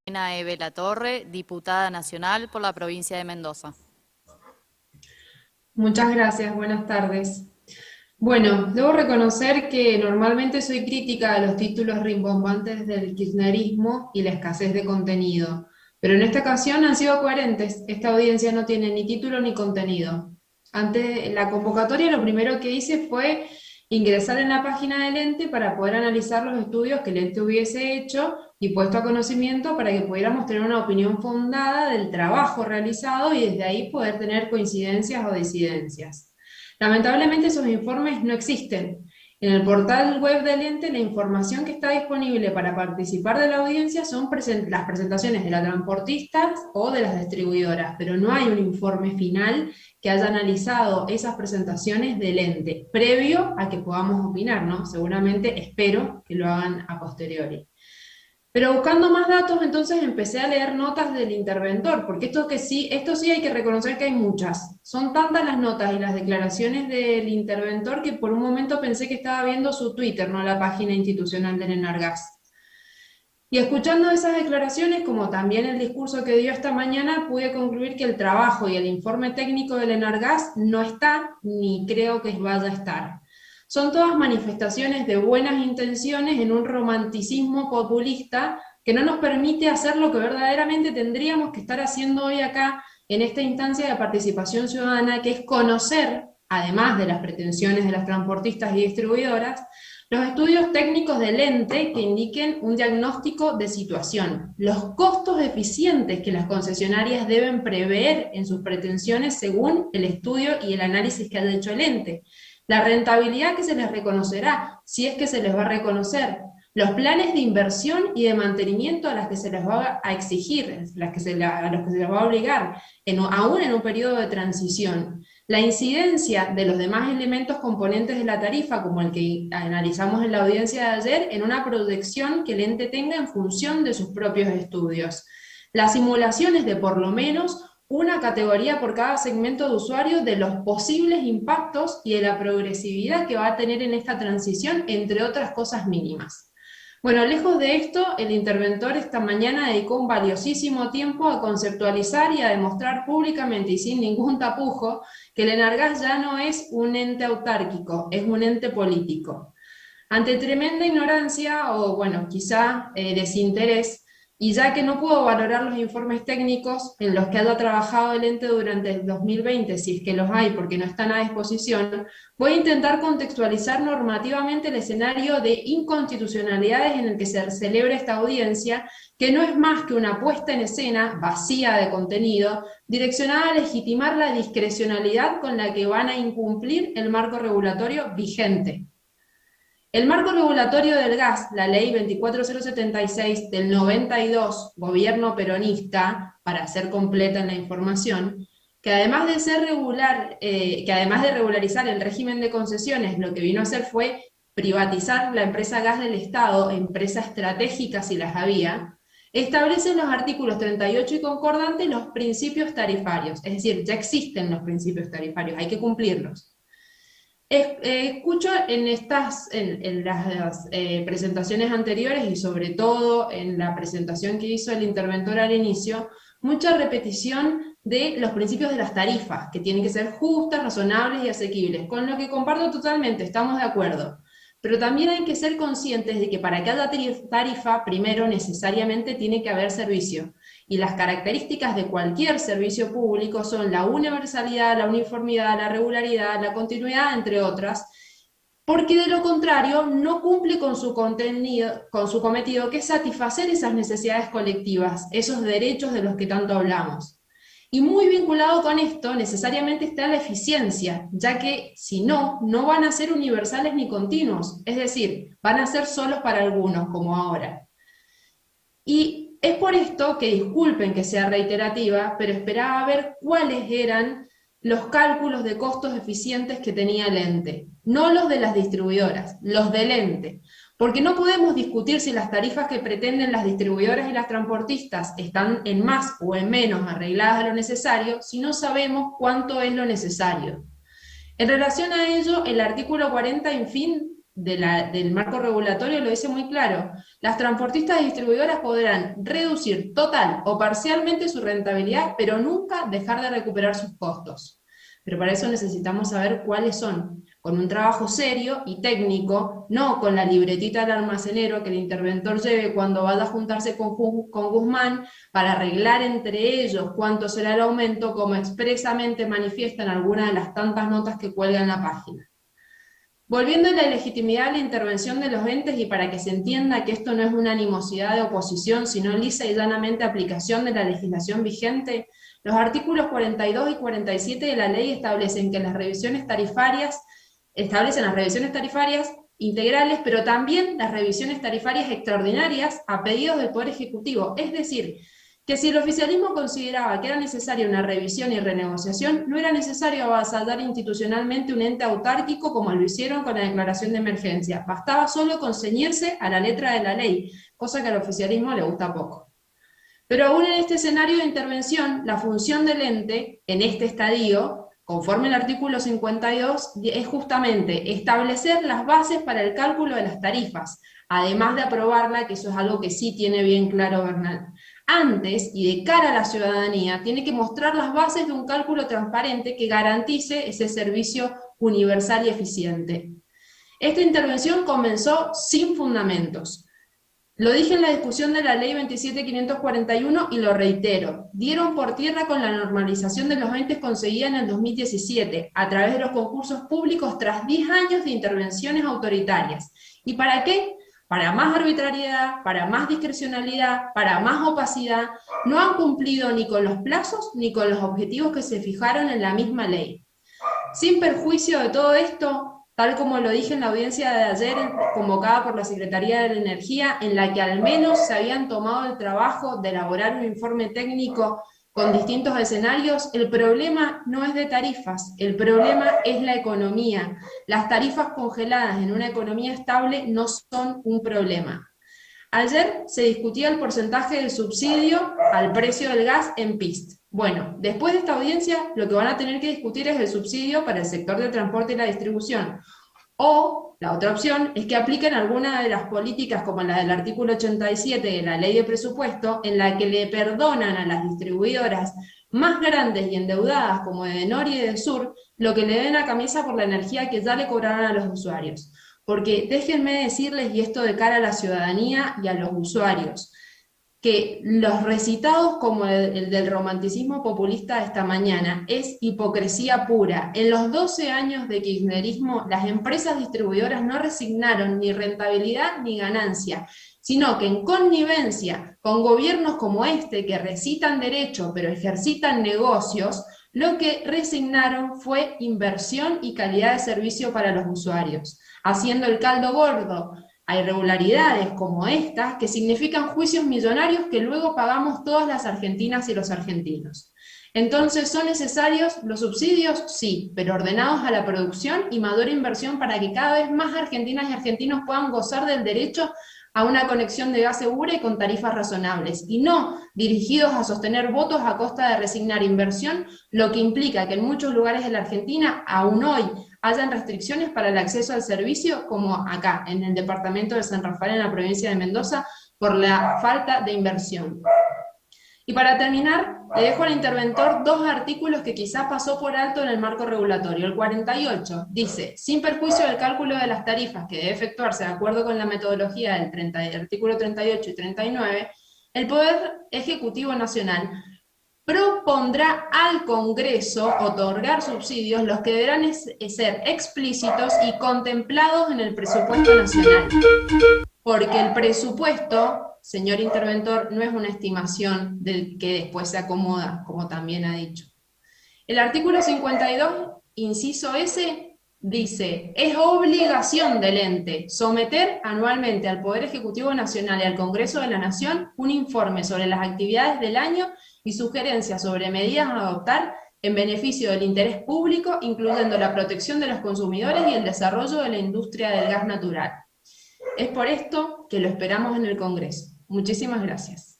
Eve Latorre, diputada nacional por la provincia de Mendoza. Muchas gracias, buenas tardes. Bueno, debo reconocer que normalmente soy crítica a los títulos rimbombantes del kirchnerismo y la escasez de contenido, pero en esta ocasión han sido coherentes. Esta audiencia no tiene ni título ni contenido. Ante la convocatoria, lo primero que hice fue ingresar en la página del ente para poder analizar los estudios que el ente hubiese hecho y puesto a conocimiento para que pudiéramos tener una opinión fundada del trabajo realizado y desde ahí poder tener coincidencias o disidencias. Lamentablemente esos informes no existen. En el portal web del ente la información que está disponible para participar de la audiencia son las presentaciones de las transportistas o de las distribuidoras, pero no hay un informe final que haya analizado esas presentaciones del ente, previo a que podamos opinar, ¿no? Seguramente espero que lo hagan a posteriori. Pero buscando más datos, entonces empecé a leer notas del interventor, porque esto sí hay que reconocer que hay muchas. Son tantas las notas y las declaraciones del interventor que por un momento pensé que estaba viendo su Twitter, no la página institucional del Enargas. Y escuchando esas declaraciones, como también el discurso que dio esta mañana, pude concluir que el trabajo y el informe técnico del Enargas no está, ni creo que vaya a estar. Son todas manifestaciones de buenas intenciones en un romanticismo populista que no nos permite hacer lo que verdaderamente tendríamos que estar haciendo hoy acá en esta instancia de participación ciudadana, que es conocer, además de las pretensiones de las transportistas y distribuidoras, los estudios técnicos del ente que indiquen un diagnóstico de situación, los costos eficientes que las concesionarias deben prever en sus pretensiones según el estudio y el análisis que haya hecho el ente, la rentabilidad que se les reconocerá, si es que se les va a reconocer, los planes de inversión y de mantenimiento a las que se les va a exigir, a los que se les va a obligar, aún en un periodo de transición. La incidencia de los demás elementos componentes de la tarifa, como el que analizamos en la audiencia de ayer, en una proyección que el ente tenga en función de sus propios estudios. Las simulaciones de por lo menos una categoría por cada segmento de usuario de los posibles impactos y de la progresividad que va a tener en esta transición, entre otras cosas mínimas. Bueno, lejos de esto, el interventor esta mañana dedicó un valiosísimo tiempo a conceptualizar y a demostrar públicamente y sin ningún tapujo que el Enargas ya no es un ente autárquico, es un ente político. Ante tremenda ignorancia o, bueno, quizá desinterés, y ya que no puedo valorar los informes técnicos en los que haya trabajado el ente durante el 2020, si es que los hay porque no están a disposición, voy a intentar contextualizar normativamente el escenario de inconstitucionalidades en el que se celebra esta audiencia, que no es más que una puesta en escena vacía de contenido, direccionada a legitimar la discrecionalidad con la que van a incumplir el marco regulatorio vigente. El marco regulatorio del gas, la ley 24076 del 92, gobierno peronista, para ser completa en la información, que además de que además de regularizar el régimen de concesiones, lo que vino a hacer fue privatizar la empresa gas del Estado, empresa estratégica si las había, establece en los artículos 38 y concordante los principios tarifarios, es decir, ya existen los principios tarifarios, hay que cumplirlos. Escucho en las presentaciones anteriores y sobre todo en la presentación que hizo el interventor al inicio, mucha repetición de los principios de las tarifas, que tienen que ser justas, razonables y asequibles, con lo que comparto totalmente, estamos de acuerdo. Pero también hay que ser conscientes de que para cada tarifa, primero necesariamente tiene que haber servicio. Y las características de cualquier servicio público son la universalidad, la uniformidad, la regularidad, la continuidad, entre otras, porque de lo contrario no cumple con su contenido, con su cometido, que es satisfacer esas necesidades colectivas, esos derechos de los que tanto hablamos. Y muy vinculado con esto, necesariamente está la eficiencia, ya que si no, no van a ser universales ni continuos, es decir, van a ser solos para algunos, como ahora. Y es por esto que disculpen que sea reiterativa, pero esperaba ver cuáles eran los cálculos de costos eficientes que tenía el ente, no los de las distribuidoras, los del ente, porque no podemos discutir si las tarifas que pretenden las distribuidoras y las transportistas están en más o en menos arregladas a lo necesario si no sabemos cuánto es lo necesario. En relación a ello, el artículo 40, en fin, del marco regulatorio lo dice muy claro. Las transportistas y distribuidoras podrán reducir total o parcialmente su rentabilidad, pero nunca dejar de recuperar sus costos. Pero para eso necesitamos saber cuáles son, con un trabajo serio y técnico, no con la libretita del almacenero que el interventor lleve cuando vaya a juntarse con Guzmán para arreglar entre ellos cuánto será el aumento, como expresamente manifiesta en alguna de las tantas notas que cuelga en la página. Volviendo a la legitimidad de la intervención de los entes y para que se entienda que esto no es una animosidad de oposición, sino lisa y llanamente aplicación de la legislación vigente, los artículos 42 y 47 de la ley establecen las revisiones tarifarias integrales, pero también las revisiones tarifarias extraordinarias a pedidos del Poder Ejecutivo. Es decir, que si el oficialismo consideraba que era necesaria una revisión y renegociación, no era necesario avasallar institucionalmente un ente autárquico como lo hicieron con la declaración de emergencia. Bastaba solo con ceñirse a la letra de la ley, cosa que al oficialismo le gusta poco. Pero aún en este escenario de intervención, la función del ente, en este estadio, conforme al artículo 52, es justamente establecer las bases para el cálculo de las tarifas, además de aprobarla, que eso es algo que sí tiene bien claro Bernal. Antes, y de cara a la ciudadanía, tiene que mostrar las bases de un cálculo transparente que garantice ese servicio universal y eficiente. Esta intervención comenzó sin fundamentos. Lo dije en la discusión de la ley 27.541 y lo reitero. Dieron por tierra con la normalización de los entes conseguida en el 2017, a través de los concursos públicos tras 10 años de intervenciones autoritarias. ¿Y para qué? Para más arbitrariedad, para más discrecionalidad, para más opacidad. No han cumplido ni con los plazos ni con los objetivos que se fijaron en la misma ley. Sin perjuicio de todo esto, tal como lo dije en la audiencia de ayer convocada por la Secretaría de la Energía, en la que al menos se habían tomado el trabajo de elaborar un informe técnico con distintos escenarios, el problema no es de tarifas, el problema es la economía. Las tarifas congeladas en una economía estable no son un problema. Ayer se discutía el porcentaje del subsidio al precio del gas en PIST. Bueno, después de esta audiencia, lo que van a tener que discutir es el subsidio para el sector del transporte y la distribución. O, la otra opción, es que apliquen alguna de las políticas como la del artículo 87 de la ley de presupuesto, en la que le perdonan a las distribuidoras más grandes y endeudadas como de Nor y de Sur, lo que le den a camisa por la energía que ya le cobraron a los usuarios. Porque déjenme decirles, y esto de cara a la ciudadanía y a los usuarios, que los recitados como el del romanticismo populista de esta mañana es hipocresía pura. En los 12 años de kirchnerismo, las empresas distribuidoras no resignaron ni rentabilidad ni ganancia, sino que en connivencia con gobiernos como este, que recitan derecho pero ejercitan negocios, lo que resignaron fue inversión y calidad de servicio para los usuarios, haciendo el caldo gordo a irregularidades como estas, que significan juicios millonarios que luego pagamos todas las argentinas y los argentinos. Entonces, ¿son necesarios los subsidios? Sí, pero ordenados a la producción y mayor inversión para que cada vez más argentinas y argentinos puedan gozar del derecho a una conexión de gas segura y con tarifas razonables, y no dirigidos a sostener votos a costa de resignar inversión, lo que implica que en muchos lugares de la Argentina, aún hoy, hayan restricciones para el acceso al servicio, como acá, en el departamento de San Rafael, en la provincia de Mendoza, por la falta de inversión. Y para terminar, le dejo al interventor dos artículos que quizás pasó por alto en el marco regulatorio. El 48 dice, sin perjuicio del cálculo de las tarifas que debe efectuarse de acuerdo con la metodología del artículo 38 y 39, el Poder Ejecutivo Nacional propondrá al Congreso otorgar subsidios, los que deberán ser explícitos y contemplados en el presupuesto nacional. Porque el presupuesto, señor interventor, no es una estimación del que después se acomoda, como también ha dicho. El artículo 52, inciso S, dice, es obligación del ente someter anualmente al Poder Ejecutivo Nacional y al Congreso de la Nación un informe sobre las actividades del año y sugerencias sobre medidas a adoptar en beneficio del interés público, incluyendo la protección de los consumidores y el desarrollo de la industria del gas natural. Es por esto que lo esperamos en el Congreso. Muchísimas gracias.